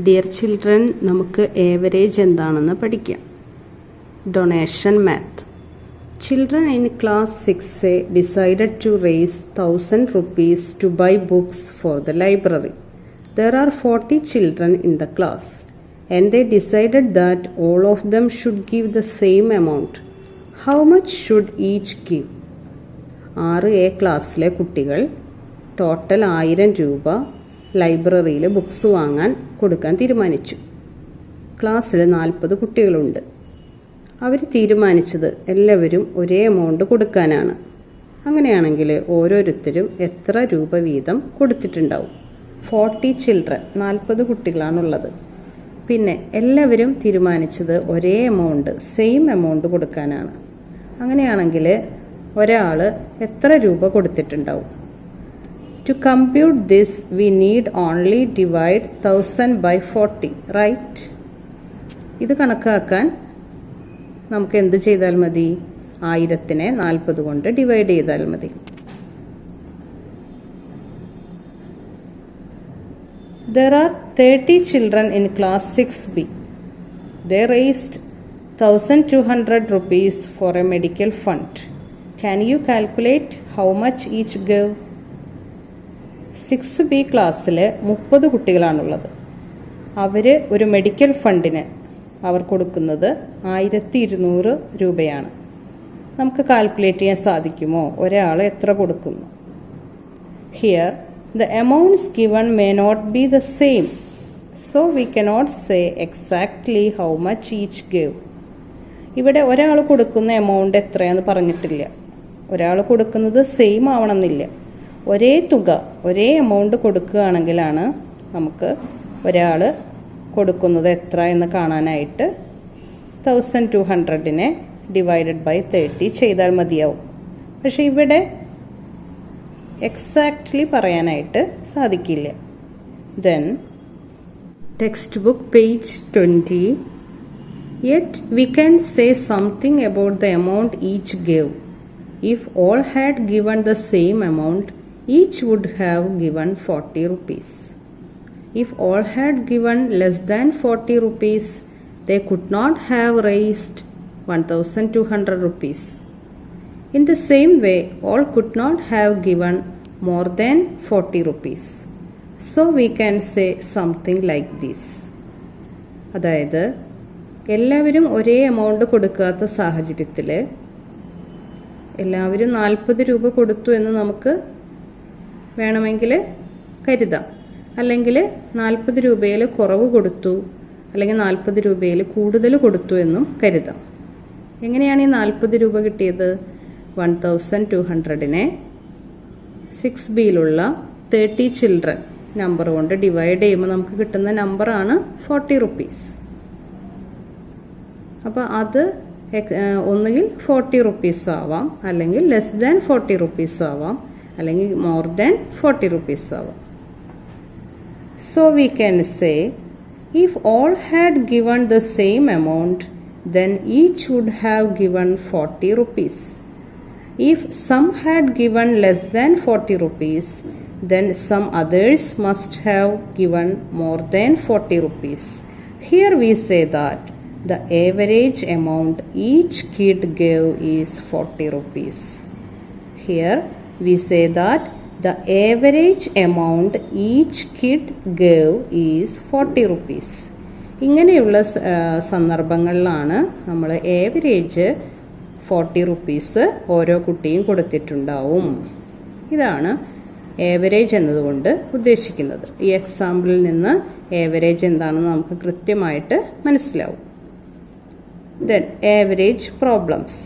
Dear children, നമുക്ക് average എന്താണെന്ന് പഠിക്കാം. Donation math. Children in class 6A decided to raise 1000 rupees to buy books for the library. There are 40 children in the class and they decided that all of them should give the same amount. How much should each give? 6A ക്ലാസ്സിലെ കുട്ടികൾ total 1000 രൂപ ലൈബ്രറിയിൽ books വാങ്ങാൻ കൊടുക്കാൻ തീരുമാനിച്ചു. ക്ലാസ്സിൽ 40 കുട്ടികളുണ്ട്. അവർ തീരുമാനിച്ചത് എല്ലാവരും ഒരേ എമൗണ്ട് കൊടുക്കാനാണ്. അങ്ങനെയാണെങ്കിൽ ഓരോരുത്തരും എത്ര രൂപ വീതം കൊടുത്തിട്ടുണ്ടാവും? 40 ചിൽഡ്രൻ, 40 കുട്ടികളാണുള്ളത്. പിന്നെ എല്ലാവരും തീരുമാനിച്ചത് ഒരേ എമൗണ്ട്, സെയിം എമൗണ്ട് കൊടുക്കാനാണ്. അങ്ങനെയാണെങ്കിൽ ഒരാൾ എത്ര രൂപ കൊടുത്തിട്ടുണ്ടാവും? To compute this, we need only divide 1000 by 40, right? ഇത് കണക്കാക്കാൻ നമുക്ക് എന്ത് ചെയ്താൽ മതി? 1000നെ 40 കൊണ്ട് ഡിവൈഡ് ചെയ്താൽ മതി. There are 30 children in class 6B. They raised 1200 rupees for a medical fund. Can you calculate how much each gave? 6B ക്ലാസ്സിൽ 30 കുട്ടികളാണുള്ളത്. അവർ ഒരു മെഡിക്കൽ ഫണ്ടിന് അവർ കൊടുക്കുന്നത് 1200 രൂപയാണ്. നമുക്ക് കാൽക്കുലേറ്റ് ചെയ്യാൻ സാധിക്കുമോ ഒരാൾ എത്ര കൊടുക്കുന്നു? Here the amounts given may not be the same, so we cannot say exactly how much each give. ഇവിടെ ഒരാൾ കൊടുക്കുന്ന എമൗണ്ട് എത്രയാന്ന് പറഞ്ഞിട്ടില്ല. ഒരാൾ കൊടുക്കുന്നത് സെയിം ആവണമെന്നില്ല. ഒരേ തുക, ഒരേ എമൗണ്ട് കൊടുക്കുകയാണെങ്കിലാണ് നമുക്ക് ഒരാൾ കൊടുക്കുന്നത് എത്ര എന്ന് കാണാനായിട്ട് 1200നെ ഡിവൈഡഡ് ബൈ 30 ചെയ്താൽ മതിയാവും. പക്ഷെ ഇവിടെ എക്സാക്ട്ലി പറയാനായിട്ട് സാധിക്കില്ല. Then text book page 20. Yet we can say something about the amount each gave. If all had given the same amount, each would have given 40 rupees. If all had given less than 40 rupees, they could not have raised 1200 rupees. In the same way, all could not have given more than 40 rupees. So we can say something like this. അതായത് എല്ലാവരും ഒരേ amount കൊടുക്കാത്ത സാഹചര്യത്തിൽ എല്ലാവരും 40 രൂപ കൊടുത്തു എന്ന് നമുക്ക് വേണമെങ്കിൽ കരുതാം. അല്ലെങ്കിൽ 40 രൂപയിൽ കുറവ് കൊടുത്തു, അല്ലെങ്കിൽ 40 രൂപയിൽ കൂടുതൽ കൊടുത്തു എന്നും കരുതാം. എങ്ങനെയാണ് ഈ 40 രൂപ കിട്ടിയത്? 1200നെ 6Bയിലുള്ള 30 ചിൽഡ്രൻ നമ്പർ കൊണ്ട് ഡിവൈഡ് ചെയ്യുമ്പോൾ നമുക്ക് കിട്ടുന്ന നമ്പറാണ് 40 റുപ്പീസ്. അപ്പോൾ അത് ഒന്നുകിൽ 40 റുപ്പീസ് ആവാം, അല്ലെങ്കിൽ ലെസ് ദാൻ 40 റുപ്പീസ് ആവാം, അല്ലെങ്കിൽ മോർ ദാൻ 40 റുപ്പീസ് ആവാം. So we can say, if all had given the same amount, then each would have given 40 rupees. If some had given less than 40 rupees, then some others must have given more than 40 rupees. Here we say that the average amount each kid gave is 40 rupees. Here we say that the average amount each kid gave is 40 rupees. ഇങ്ങനെയുള്ള സന്ദർഭങ്ങളിലാണ് നമ്മൾ average 40 rupees ഓരോ കുട്ടിയും കൊടുത്തിട്ടുണ്ടാവും. ഇതാണ് average എന്നതുകൊണ്ട് ഉദ്ദേശിക്കുന്നത്. ഈ എക്സാമ്പിളിൽ നിന്ന് ഏവറേജ് എന്താണെന്ന് നമുക്ക് കൃത്യമായിട്ട് മനസ്സിലാവും. Then average problems.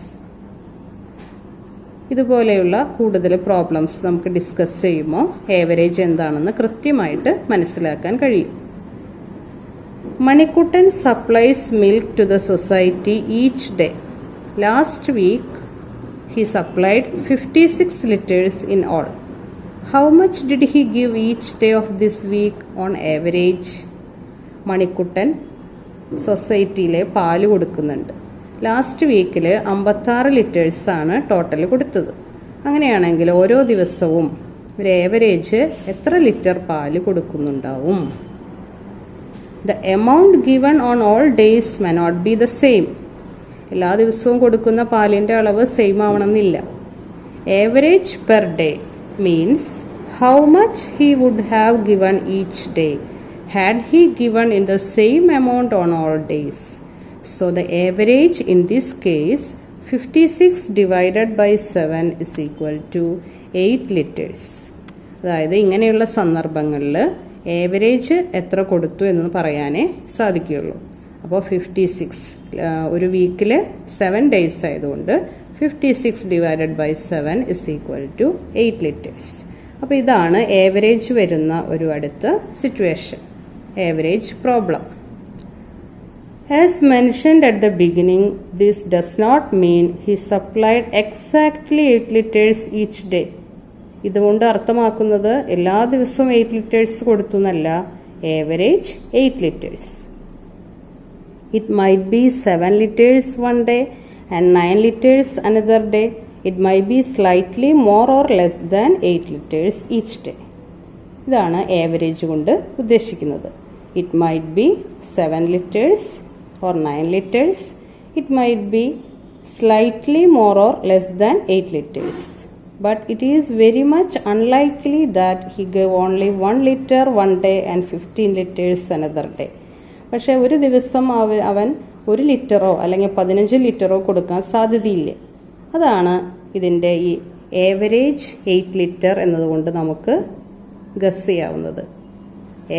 ഇതുപോലെയുള്ള കൂടുതൽ പ്രോബ്ലംസ് നമുക്ക് ഡിസ്കസ് ചെയ്യുമ്പോൾ ഏവറേജ് എന്താണെന്ന് കൃത്യമായിട്ട് മനസ്സിലാക്കാൻ കഴിയും. Manikuttan supplies milk to the society each day. Last week he supplied 56 litres in all. How much did he give each day of this week on average? Manikuttan സൊസൈറ്റിയിലെ പാല് കൊടുക്കുന്നുണ്ട്. ലാസ്റ്റ് വീക്കിൽ 56 ലിറ്റേഴ്സാണ് ടോട്ടൽ കൊടുത്തത്. അങ്ങനെയാണെങ്കിൽ ഓരോ ദിവസവും ഒരു ഏവറേജ് എത്ര ലിറ്റർ പാല് കൊടുക്കുന്നുണ്ടാവും? The amount given on all days may not be the same. എല്ലാ ദിവസവും കൊടുക്കുന്ന പാലിൻ്റെ അളവ് സെയിം ആവണമെന്നില്ല. Average per day means how much he would have given each day had he given in the same amount on all days. So the average in this case 56 divided by 7 is equal to 8 liters. അതായത് ഇങ്ങനെയുള്ള സന്ദർഭങ്ങളിൽ average എത്ര കൊടുത്തു എന്ന് പറയാനേ സാധിക്കുകയുള്ളൂ. അപ്പോൾ 56 ഒരു വീക്കിൽ 7 ഡേയ്സ് ആയതുകൊണ്ട് 56 divided by 7 is equal to 8 liters. അപ്പോൾ ഇതാണ് ഏവറേജ് വരുന്ന ഒരു അടുത്ത situation, average problem. As mentioned at the beginning, this does not mean he supplied exactly 8 liters each day. ഇതുകൊണ്ട് അർത്ഥമാക്കുന്നത് എല്ലാ ദിവസവും 8 liters കൊടുത്തു എന്നല്ല, average 8 liters. It might be 7 liters one day and 9 liters another day. It might be slightly more or less than 8 liters each day. ഇതാണ് average കൊണ്ട് ഉദ്ദേശിക്കുന്നത്. It might be 7 liters or 9 liters. It might be slightly more or less than 8 liters. But it is very much unlikely that he gave only 1 liter one day and 15 liters another day. പക്ഷേ ഒരു ദിവസം അവൻ 1 ലിറ്ററോ അല്ലെങ്കിൽ 15 ലിറ്ററോ കൊടുക്കാൻ സാധ്യതയില്ല. അതാണ് ഇതിൻ്റെ ഈ ഏവറേജ് 8 ലിറ്റർ എന്നതുകൊണ്ട് നമുക്ക് ഗസ് ചെയ്യാവുന്നത്.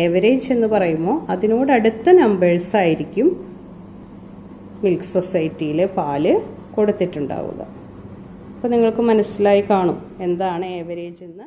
ഏവറേജ് എന്ന് പറയുമ്പോൾ അതിനോടടുത്ത നമ്പേഴ്സ് ആയിരിക്കും മിൽക്ക് സൊസൈറ്റിയിൽ പാല് കൊടുത്തിട്ടുണ്ടാവുക. അപ്പോൾ നിങ്ങൾക്ക് മനസ്സിലായി കാണും എന്താണ് ഏവറേജ് എന്ന്.